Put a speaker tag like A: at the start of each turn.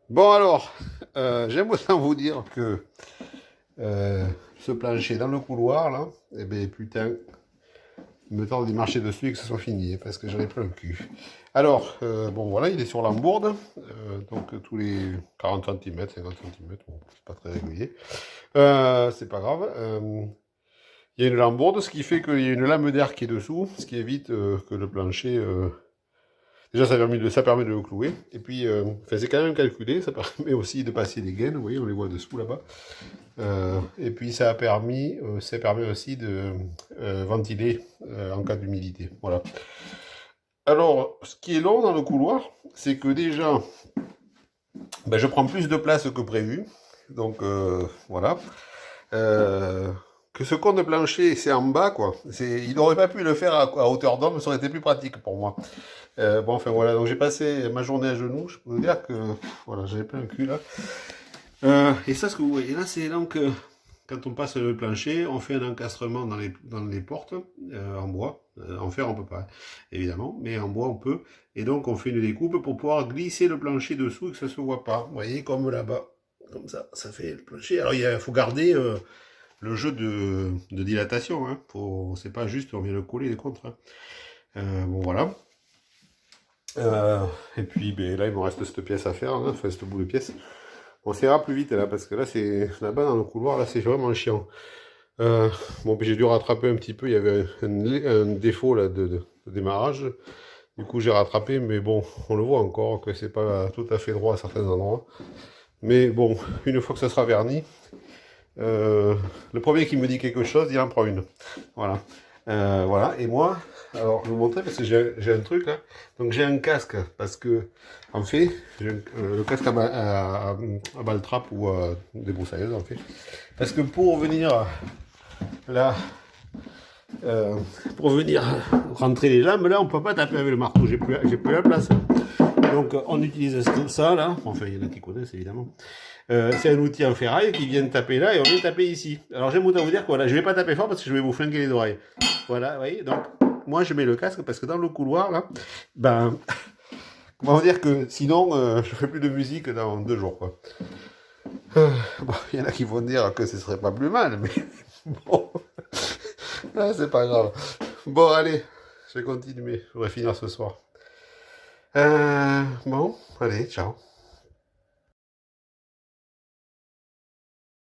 A: Bon alors, j'aime autant vous dire que ce plancher dans le couloir là, eh bien putain, il me tente d'y marcher dessus et que ce soit fini, parce que j'en ai plein le cul. Alors, bon voilà, il est sur l'embourde, donc tous les 40 cm, 50 cm, bon, c'est pas très régulier. C'est pas grave. Il y a une lambourde, ce qui fait qu'il y a une lame d'air qui est dessous, ce qui évite que le plancher déjà, ça permet de le clouer. Et puis, enfin, c'est quand même calculé. Ça permet aussi de passer des gaines. Vous voyez, on les voit dessous là-bas. Et puis, ça permet aussi de ventiler en cas d'humidité. Voilà. Alors, ce qui est long dans le couloir, c'est que déjà, ben, je prends plus de place que prévu. Donc, voilà. Euh, que ce con de plancher, c'est en bas, quoi. Il n'aurait pas pu le faire à hauteur d'homme, ça aurait été plus pratique pour moi. Bon, enfin voilà, donc j'ai passé ma journée à genoux. Je peux vous dire que voilà, j'avais plein le cul là. Et ça, ce que vous voyez là, c'est donc quand on passe le plancher, on fait un encastrement dans les portes en bois. En fer, on peut pas, évidemment, mais en bois, on peut. Et donc, on fait une découpe pour pouvoir glisser le plancher dessous et que ça se voit pas. Vous voyez, comme là-bas. Comme ça fait le plancher. Alors, il faut garder le jeu de dilatation. Hein. C'est pas juste, on vient le coller des contre. Hein. Bon, voilà. Et puis ben, là, il me reste cette pièce à faire, hein, enfin, ce bout de pièce. On ira plus vite là, parce que là, c'est là-bas dans le couloir, là, c'est vraiment chiant. Bon, puis j'ai dû rattraper un petit peu, il y avait un défaut là, de démarrage. Du coup, j'ai rattrapé, mais bon, on le voit encore que c'est pas tout à fait droit à certains endroits. Mais bon, une fois que ça sera verni, le premier qui me dit quelque chose, il en prend une. Voilà. Voilà. Et moi, alors je vais vous montrer parce que j'ai un truc là. Donc j'ai un casque parce que, en fait, le casque à baltrap ou à débroussailleuse en fait. Parce que pour venir là, euh, pour venir rentrer les lames, là on peut pas taper avec le marteau, j'ai plus la place. Donc on utilise ça là, enfin il y en a qui connaissent évidemment. C'est un outil en ferraille qui vient taper là et on vient taper ici. Alors j'aime autant vous dire que voilà, je vais pas taper fort parce que je vais vous flinguer les oreilles. Voilà, vous voyez, donc moi je mets le casque parce que dans le couloir là, ben, comment vous dire que sinon je ferai plus de musique dans 2 jours quoi. Bon, il y en a qui vont dire que ce serait pas plus mal, mais bon, c'est pas grave. Bon allez, je vais continuer, je vais finir ce soir. Bon, allez, ciao.